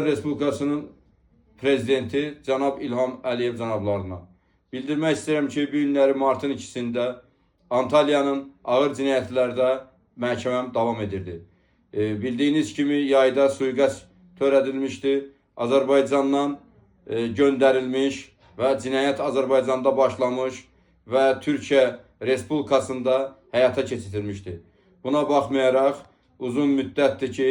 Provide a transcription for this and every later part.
Respublikasının prezidenti cənab İlham Əliyev cənablarına bildirmək istəyirəm ki, bu günləri martın 2-sində Antalyanın ağır cinayətlərdə məhkəməm davam edirdi. Bildiyiniz kimi yayda sui-qəsd törədilmişdi. Azərbaycandan göndərilmiş və cinayət Azərbaycanda başlamış və Türkiyə Respublikasında həyata keçirilmişdi. Buna baxmayaraq uzun müddətdir ki,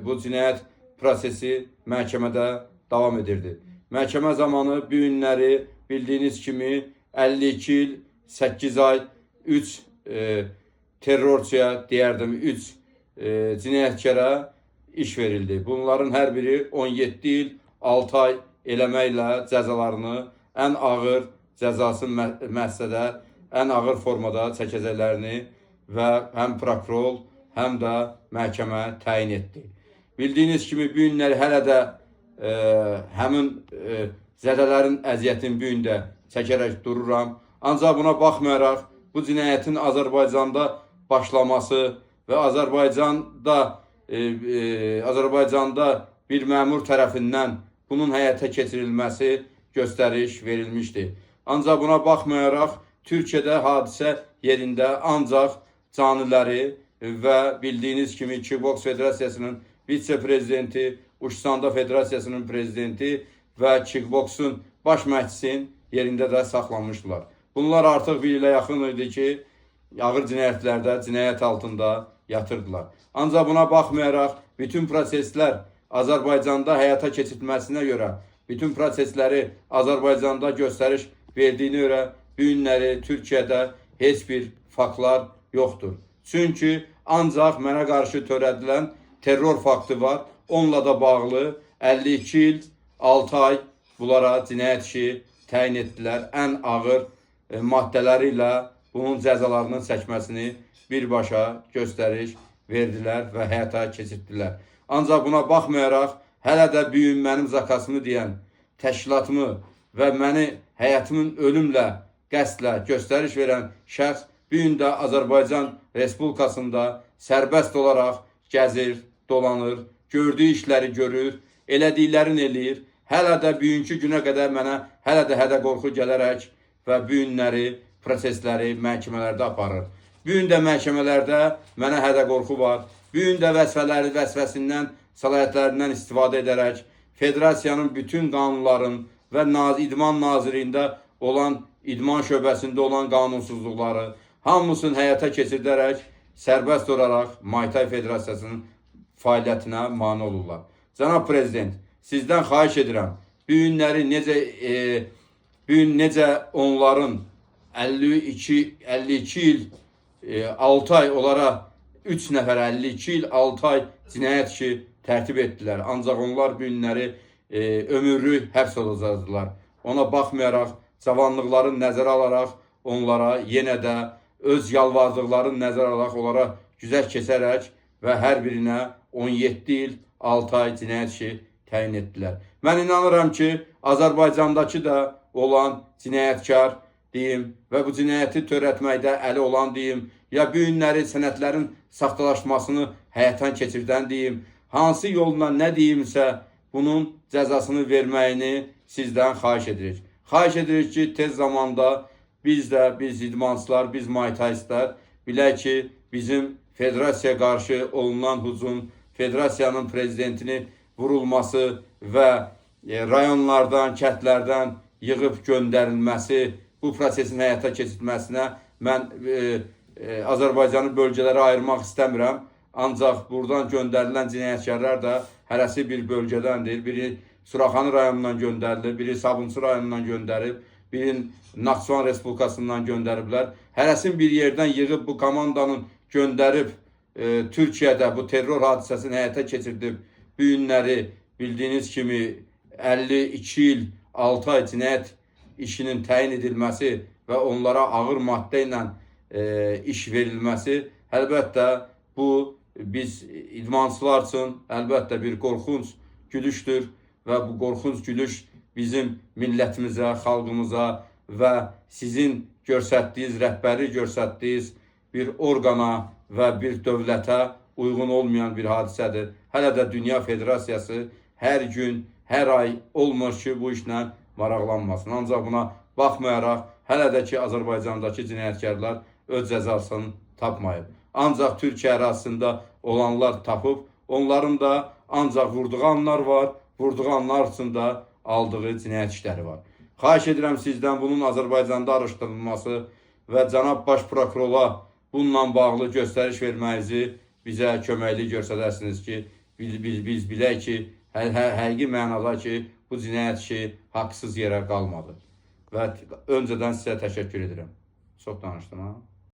bu cinayət prosesi məhkəmədə davam edirdi. Məhkəmə zamanı bu günləri bildiyiniz kimi 52 il, 8 ay, 3 terrorçuya deyərdim, 3 cinayətkara iş verildi. Bunların hər biri 17 il, 6 ay eləməklə cəzalarını ən ağır cəzası müəssisədə, ən ağır formada çəkəcəklərini və həm prokuror, həm də məhkəmə təyin etdi. Bildiyiniz kimi bu günləri hələ də həmin zədələrin əziyyətini bu gün də çəkərək dururam. Ancaq buna baxmayaraq bu cinayətin Azərbaycanda başlaması və Azərbaycanda bir məmur tərəfindən bunun həyata keçirilməsi göstəriş verilmişdi. Ancaq buna baxmayaraq Türkiyədə hadisə yerində ancaq caniləri və bildiyiniz kimi Kickboks Federasiyasının vitse-prezidenti, Uçsanda Federasiyasının prezidenti və Kickboksun baş məşqçisinin yerində də saxlanmışdılar. Bunlar artıq bir ilə yaxın idi ki, ağır cinayətlərdə cinayət altında yatırdılar. Ancaq buna baxmayaraq bütün proseslər Azərbaycanda həyata keçirilməsinə görə, bütün prosesləri Azərbaycanda göstəriş verdiyinə görə bu günləri Türkiyədə heç bir faktlar yoxdur. Çünki ancaq mənə qarşı törədilən terror faktı var. Onunla da bağlı 52 il, 6 ay bunlara cinayət işi təyin etdilər. Ən ağır maddələri ilə bunun cəzalarının çəkməsini birbaşa göstəriş verdilər və həyata keçirdilər. Ancaq buna baxmayaraq hələ də bu gün mənim zakasımı deyən təşkilatımı və məni həyatımın ölümlə, qəsdlə göstəriş verən şəxs bu gün də Azərbaycan Respublikasında sərbəst olaraq gəzir, dolanır, gördüyü işləri görür, elədiklərini eləyir. Hələ də bugünkü günə qədər mənə hələ də hədə-qorxu gələrək və bu günləri, prosesləri məhkəmələrdə aparır. Bu gün də məhkəmələrdə mənə hədə-qorxu var. Bu gün də vəzifəsindən, səlahiyyətlərindən istifadə edərək Federasiyanın bütün qanunların və İdman Nazirliyində olan, İdman şöbəsində olan qanunsuzluqları hamısını həyata keçirdərək sərbəst olaraq Muay Thai Federasiyasının fəaliyyətinə mane olurlar. Cənab Prezident, sizdən xahiş edirəm, bu günləri necə onların 52 il, 6 ay onlara 3 nəfər 52 il, 6 ay cinayət işi tərtib etdilər. Ancaq onlar bu günləri ömürlük həbs olacaqdılar. Ona baxmayaraq, cavanlıqların nəzərə alaraq onlara yenə də öz yalvardıqlarını nəzərə alaraq onlara güzəşt keçərək və hər birinə 17 il, 6 ay cinayət işi təyin etdilər. Mən inanıram ki, Azərbaycandakı da olan cinayətkar deyim və bu cinayəti törətməkdə əli olan deyim, ya bu günləri sənədlərin saxtalaşmasını həyatan keçirdən deyim, hansı yolla nə deyimsə bunun cəzasını verməyini sizdən xahiş edirik. Xahiş edirik ki, tez zamanda biz idmançılar, biz Muay Thai'çılar bilək ki, bizim federasiyaya qarşı olunan hücum, federasiyanın prezidentini vurulması və rayonlardan, kəndlərdən yığıb göndərilməsi, bu prosesin həyata keçirilməsinə mən Azərbaycanı bölgələrə ayırmaq istəmirəm. Ancaq buradan göndərilən cinayətkarlar da hərəsi bir bölgədəndir. Biri Suraxanı rayonundan göndərilir, biri Sabunçu rayonundan göndərib, biri Naxçıvan Respublikasından göndəriblər. Hərəsin bir yerdən yığıb bu komandanın göndərib Türkiyədə bu terror hadisəsini həyata keçirdib. Bu günləri bildiyiniz kimi 52 il, 6 ay cinayət işinin təyin edilməsi və onlara ağır maddə ilə iş verilməsi əlbəttə bu biz idmançılar üçün əlbəttə bir qorxunc gülüşdür və bu qorxunc gülüş bizim millətimizə, xalqımıza və sizin göstərdiyiniz, rəhbəri göstərdiyiniz bir orqana və bir dövlətə uyğun olmayan bir hadisədir. Hələ də Dünya Federasiyası hər gün, hər ay olmur ki, bu işlə maraqlanmasın. Ancaq buna baxmayaraq, hələ də ki, Azərbaycandakı cinayətkarlar öz cəzasını tapmayıb. Ancaq Türkiyə ərazisində olanlar tapıb, onların da ancaq vurduğu anlar var, vurduğu anlar arasında aldığı cinayət işləri var. Xahiş edirəm sizdən bunun Azərbaycanda araşdırılması və cənab baş prokurora bununla bağlı göstəriş verməyinizi bizə köməklik göstərəsiniz ki, biz bilək ki, həqiqi mənada ki, bu cinayət işi haqsız yerə qalmadı. Və öncədən sizə təşəkkür edirəm. Çox danışdım, ha?